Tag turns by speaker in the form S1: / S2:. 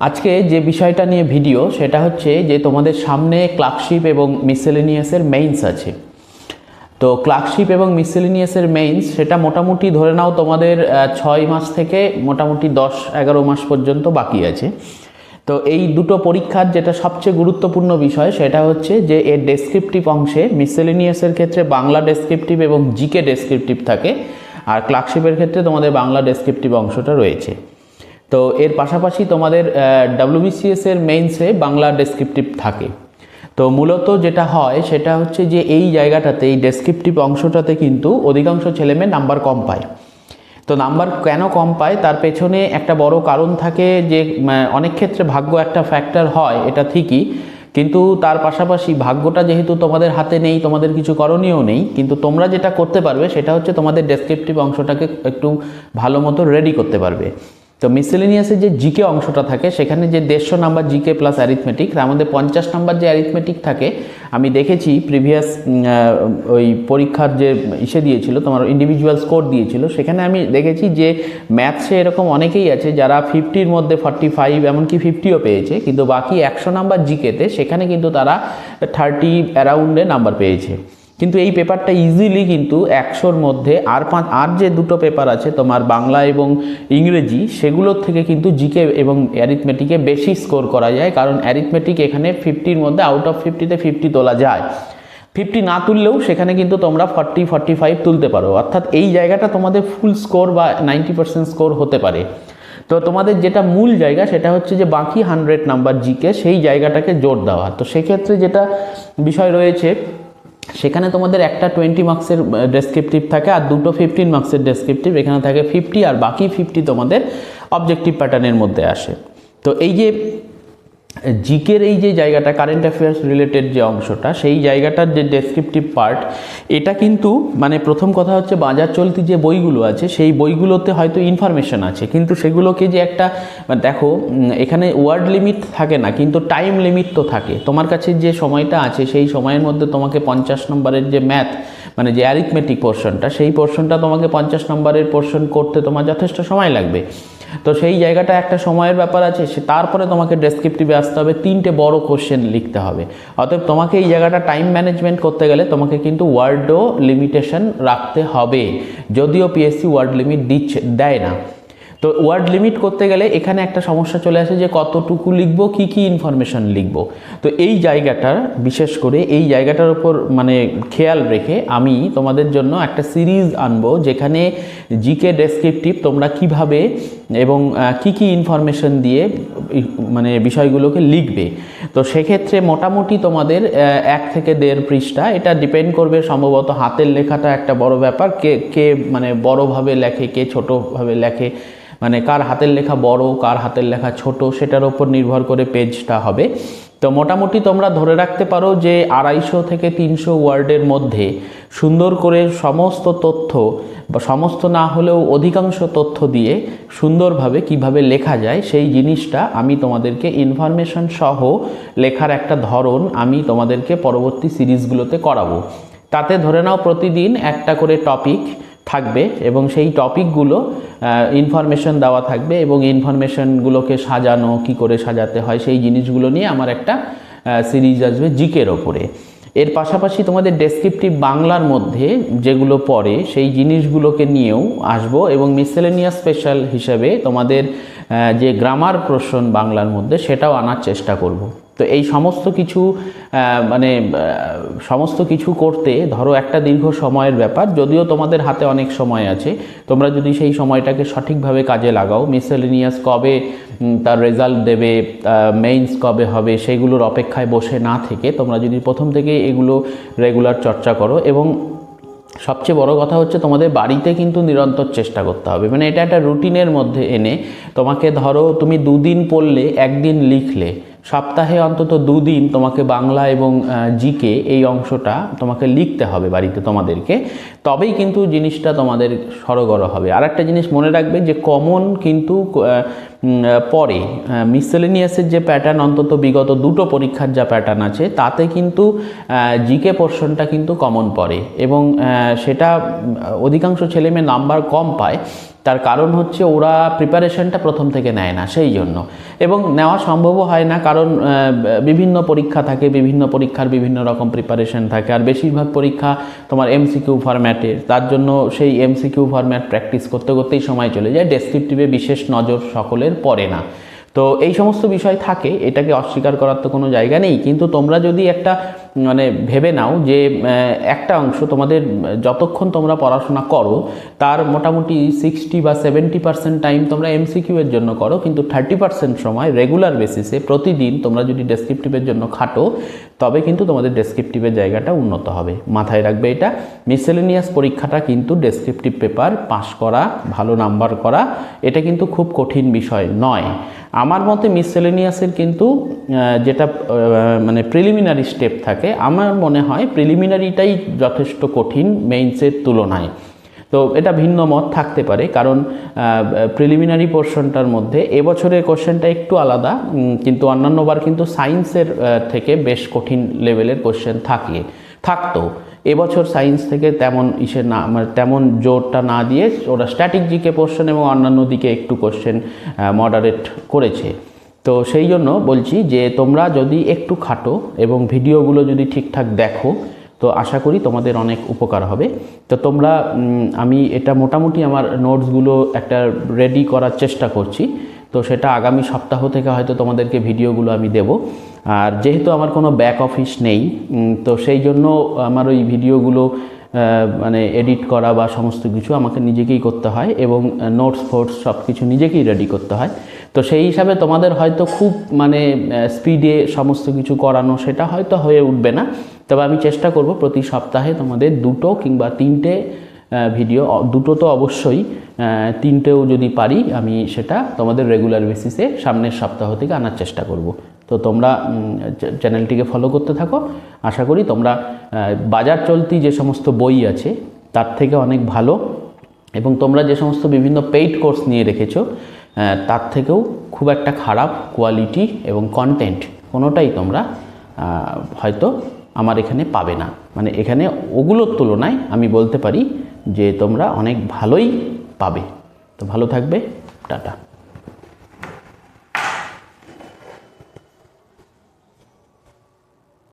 S1: আজকে যে বিষয়টা নিয়ে ভিডিও সেটা হচ্ছে যে তোমাদের সামনে ক্লার্কশিপ এবং মিসেলেনিয়াসের মেইনস আছে। তো ক্লার্কশিপ এবং মিসেলেনিয়াসের মেইনস সেটা মোটামুটি ধরে নাও তোমাদের 6 মাস থেকে মোটামুটি 10-11 মাস পর্যন্ত বাকি আছে। তো এই দুটো পরীক্ষার যেটা সবচেয়ে গুরুত্বপূর্ণ বিষয় সেটা হচ্ছে যে এর ডেসক্রিপটিভ অংশে মিসেলেনিয়াসের ক্ষেত্রে বাংলা ডেসক্রিপটিভ এবং জিকে ডেসক্রিপটিভ থাকে, আর ক্লার্কশিপের ক্ষেত্রে তোমাদের বাংলা ডেসক্রিপটিভ অংশটা রয়েছে। তো এর পাশাপাশি তোমাদের WBCS এর মেইনসে বাংলা ডেসক্রিপটিভ থাকে। তো মূলত যেটা হয় সেটা হচ্ছে যে এই জায়গাটাতে এই ডেসক্রিপটিভ অংশটাতে কিন্তু অধিকাংশ ছেলেমেয়ে নাম্বার কম পায়। তো নাম্বার কেন কম পায় তার পেছনে একটা বড় কারণ থাকে যে অনেক ক্ষেত্রে ভাগ্য একটা ফ্যাক্টর হয়, এটা ঠিকই, কিন্তু তার পাশাপাশি ভাগ্যটা যেহেতু তোমাদের হাতে নেই, তোমাদের কিছু করণীয় নেই, কিন্তু তোমরা যেটা করতে পারবে সেটা হচ্ছে তোমাদের ডেসক্রিপটিভ অংশটাকে একটু ভালো মতো রেডি করতে পারবে। তো মিসেলেনিয়াসের যে জিকে অংশটা থাকে সেখানে যে 150 নাম্বার জিকে প্লাস অ্যারিথমেটিক, তার মধ্যে 50 নাম্বার যে অ্যারিথমেটিক থাকে, আমি দেখেছি প্রিভিয়াস ওই পরীক্ষার যে দিয়েছিল তোমার ইন্ডিভিজুয়াল স্কোর দিয়েছিল, সেখানে আমি দেখেছি যে ম্যাথসে এরকম অনেকেই আছে যারা 50-র মধ্যে 45 এমনকি 50ও পেয়েছে, কিন্তু বাকি 100 নাম্বার জিকেতে সেখানে কিন্তু তারা 30 অ্যারাউন্ডে নাম্বার পেয়েছে। কিন্তু এই পেপারটা ইজিলি কিন্তু 100-র মধ্যে আর যে দুটো পেপার আছে তোমার বাংলা এবং ইংরেজি, সেগুলোর থেকে কিন্তু জিকে এবং অ্যারিথমেটিকে বেশি স্কোর করা যায়, কারণ অ্যারিথমেটিক এখানে 50-র মধ্যে আউট অফ 50-তে 50 তোলা যায়। 50 না তুললেও সেখানে কিন্তু তোমরা 40-45 তুলতে পারো, অর্থাৎ এই জায়গাটা তোমাদের ফুল স্কোর বা 90% স্কোর হতে পারে। তো তোমাদের যেটা মূল জায়গা সেটা হচ্ছে যে বাকি 100 নাম্বার জিকে সেই জায়গাটাকে জোর দেওয়া। তো সেক্ষেত্রে যেটা বিষয় রয়েছে সেখানে তোমাদের একটা 20 মার্কসের ডেসক্রিপটিভ থাকে আর দুটো 15 মার্কসের ডেসক্রিপটিভ, এখানে থাকে 50 আর বাকি 50 তোমাদের অবজেক্টিভ প্যাটার্নের মধ্যে আসে। তো এই যে জিকের এই যে জায়গাটা কারেন্ট অ্যাফেয়ার্স রিলেটেড যে অংশটা, সেই জায়গাটার যে ডেসক্রিপটিভ পার্ট, এটা কিন্তু মানে প্রথম কথা হচ্ছে বাজার চলতি যে বইগুলো আছে সেই বইগুলোতে হয়তো ইনফরমেশন আছে, কিন্তু সেগুলোকে যে একটা দেখো এখানে ওয়ার্ড লিমিট থাকে না, কিন্তু টাইম লিমিট তো থাকে। তোমার কাছে যে সময়টা আছে সেই সময়ের মধ্যে তোমাকে 50 নম্বরের যে ম্যাথ মানে যে অ্যারিথমেটিক পোর্শনটা, সেই পোর্শনটা তোমাকে 50 নম্বরের পোর্শন করতে তোমার যথেষ্ট সময় লাগবে। তো সেই জায়গাটা একটা সময়ের ব্যাপার আছে, তারপরে তোমাকে ডেসক্রিপটিভে আসতে হবে, 3টে বড় কোশ্চেন লিখতে হবে। অতএব তোমাকে এই জায়গাটা টাইম ম্যানেজমেন্ট করতে গেলে তোমাকে কিন্তু ওয়ার্ডও লিমিটেশন রাখতে হবে, যদিও পিএসসি ওয়ার্ড লিমিট দেয় না। তো ওয়ার্ড লিমিট করতে গেলে এখানে একটা সমস্যা চলে আসে যে কতটুকু লিখব, কি কি ইনফরমেশন লিখব। তো এই জায়গাটার বিশেষ করে এই জায়গাটার উপর মানে খেয়াল রেখে আমি তোমাদের জন্য একটা সিরিজ আনবো যেখানে জিকে ডেসক্রিপটিভ তোমরা কিভাবে এবং কি কি ইনফরমেশন দিয়ে মানে বিষয়গুলোকে লিখবে। তো সেক্ষেত্রে মোটামুটি তোমাদের 1 থেকে 1.5 পৃষ্ঠা, এটা ডিপেন্ড করবে সম্ভবত হাতের লেখাটা একটা বড় ব্যাপার, কে মানে বড়োভাবে লেখে, কে ছোটোভাবে লেখে, মানে কার হাতের লেখা বড় কার হাতের লেখা ছোট, সেটার উপর নির্ভর করে পেজটা হবে। তো মোটামুটি তোমরা ধরে রাখতে পারো যে 250 থেকে 300 ওয়ার্ডের মধ্যে সুন্দর করে সমস্ত তথ্য বা সমস্ত না হলেও অধিকাংশ তথ্য দিয়ে সুন্দরভাবে কিভাবে লেখা যায় সেই জিনিসটা আমি তোমাদেরকে ইনফরমেশন সহ লেখার একটা ধরন আমি তোমাদেরকে পরবর্তী সিরিজগুলোতে করাবো। তাতে ধরে নাও প্রতিদিন একটা করে টপিক থাকবে এবং সেই টপিকগুলো ইনফরমেশন দেওয়া থাকবে এবং ইনফরমেশনগুলোকে সাজানো কি করে সাজাতে হয় সেই জিনিসগুলো নিয়ে আমার একটা সিরিজ আসবে জিকের ওপরে। এর পাশাপাশি তোমাদের ডেসক্রিপটিভ বাংলার মধ্যে যেগুলো পড়ে সেই জিনিসগুলোকে নিয়েও আসবো এবং মিসেলেনিয়াস স্পেশাল হিসেবে তোমাদের যে গ্রামার পোরশন বাংলার মধ্যে সেটাও আনার চেষ্টা করব। তো এই সমস্ত কিছু করতে ধরো একটা দীর্ঘ সময়ের ব্যাপার, যদিও তোমাদের হাতে অনেক সময় আছে, তোমরা যদি সেই সময়টাকে সঠিকভাবে কাজে লাগাও, মিসেলেনিয়াস কবে তার রেজাল্ট দেবে, মেইনস কবে হবে, সেইগুলোর অপেক্ষায় বসে না থেকে তোমরা যদি প্রথম থেকে এগুলো রেগুলার চর্চা করো, এবং সবচেয়ে বড় কথা হচ্ছে তোমাদের বাড়িতে কিন্তু নিরন্তর চেষ্টা করতে হবে, মানে এটা একটা রুটিনের মধ্যে এনে তোমাকে ধরো তুমি 2 দিন পড়লে 1 দিন লিখলে, সপ্তাহে অন্তত 2 দিন তোমাকে বাংলা এবং জিকে এই অংশটা তোমাকে লিখতে হবে বাড়িতে তোমাদেরকে, তবেই কিন্তু জিনিসটা তোমাদের সরগর হবে। আর একটা জিনিস মনে রাখবে যে কমন কিন্তু পরে মিসেলেনিয়াসের যে প্যাটার্ন, অন্তত বিগত 2টো পরীক্ষার যা প্যাটার্ন আছে তাতে কিন্তু জিকে পোর্শনটা কিন্তু কমন পড়ে এবং সেটা অধিকাংশ ছেলেমেয়ে নাম্বার কম পায়, তার কারণ হচ্ছে ওরা প্রিপারেশনটা প্রথম থেকে নেয় না, সেই জন্য। এবং নেওয়া সম্ভবও হয় না, কারণ বিভিন্ন পরীক্ষা থাকে, বিভিন্ন পরীক্ষার বিভিন্ন রকম প্রিপারেশন থাকে, আর বেশিরভাগ পরীক্ষা তোমার এমসিকিউ ফরম্যাটের। তার জন্য সেই এমসিকিউ ফরম্যাট প্র্যাকটিস করতে করতেই সময় চলে যায়, ডেসক্রিপটিভে বিশেষ নজর সকলের পড়ে না। তো এই সমস্ত বিষয় থাকে, এটাকে অস্বীকার করার তো কোনো জায়গা নেই। কিন্তু তোমরা যদি একটা মানে ভেবে নাও যে একটা অংশ তোমাদের যতক্ষণ তোমরা পড়াশোনা করো তার মোটামুটি 60 বা 70% টাইম তোমরা এমসিকিউ এর জন্য করো, কিন্তু 30% সময় রেগুলার বেসিসে প্রতিদিন তোমরা যদি ডেসক্রিপটিভের জন্য খাটো, তবে কিন্তু তোমাদের ডেসক্রিপটিভের জায়গাটা উন্নত হবে। মাথায় রাখবে এটা। মিসেলেনিয়াস পরীক্ষাটা কিন্তু ডেসক্রিপটিভ পেপার পাস করা, ভালো নাম্বার করা, এটা কিন্তু খুব কঠিন বিষয় নয়। আমার মতে মিসেলেনিয়াসের কিন্তু যেটা মানে প্রিলিমিনারি স্টেপ থাকে, আমার মনে হয় প্রিলিমিনারিটাই যথেষ্ট কঠিন মেইনসের তুলনায়। তো এটা ভিন্ন মত থাকতে পারে, কারণ প্রিলিমিনারি পোর্শনটার মধ্যে এবছরের কোশ্চেনটা একটু আলাদা, কিন্তু অন্যান্যবার কিন্তু সায়েন্সের থেকে বেশ কঠিন লেভেলের কোশ্চেন থাকতো। এবছর সায়েন্স থেকে তেমন না, মানে তেমন জোরটা না দিয়ে ওরা স্ট্যাটিক জিকে পোর্শন এবং অন্যান্য দিকে একটু কোশ্চেন মডারেট করেছে। তো সেই জন্য বলছি যে তোমরা যদি একটু খাটো এবং ভিডিওগুলো যদি ঠিকঠাক দেখো, তো আশা করি তোমাদের অনেক উপকার হবে। তো তোমরা আমি এটা মোটামুটি আমার নোটসগুলো একটা রেডি করার চেষ্টা করছি, তো সেটা আগামী সপ্তাহ থেকে হয়তো তোমাদেরকে ভিডিওগুলো আমি দেব। আর যেহেতু আমার কোনো ব্যাক অফিস নেই, তো সেই জন্য আমার ওই ভিডিওগুলো মানে এডিট করা বা সমস্ত কিছু আমাকে নিজেকেই করতে হয়, এবং নোটস ফোটস সব কিছু নিজেকেই রেডি করতে হয়। তো সেই হিসাবে তোমাদের হয়তো খুব মানে স্পিডে সমস্ত কিছু করানো সেটা হয়তো হয়ে উঠবে না, তবে আমি চেষ্টা করব প্রতি সপ্তাহে তোমাদের 2 কিংবা 3টে ভিডিও, 2 তো অবশ্যই, 3টেও যদি পারি আমি সেটা তোমাদের রেগুলার বেসিসে সামনের সপ্তাহ থেকে আনার চেষ্টা করব। তো তোমরা চ্যানেলটিকে ফলো করতে থাকো। আশা করি তোমরা বাজার চলতি যে সমস্ত বই আছে তার থেকে অনেক ভালো, এবং তোমরা যে সমস্ত বিভিন্ন পেইড কোর্স নিয়ে রেখেছো তার থেকেও খুব একটা খারাপ কোয়ালিটি এবং কন্টেন্ট কোনোটাই তোমরা হয়তো আমার এখানে পাবে না। মানে এখানে ওগুলোর তুলনায় আমি বলতে পারি যে তোমরা অনেক ভালোই পাবে। তো ভালো থাকবে, টাটা।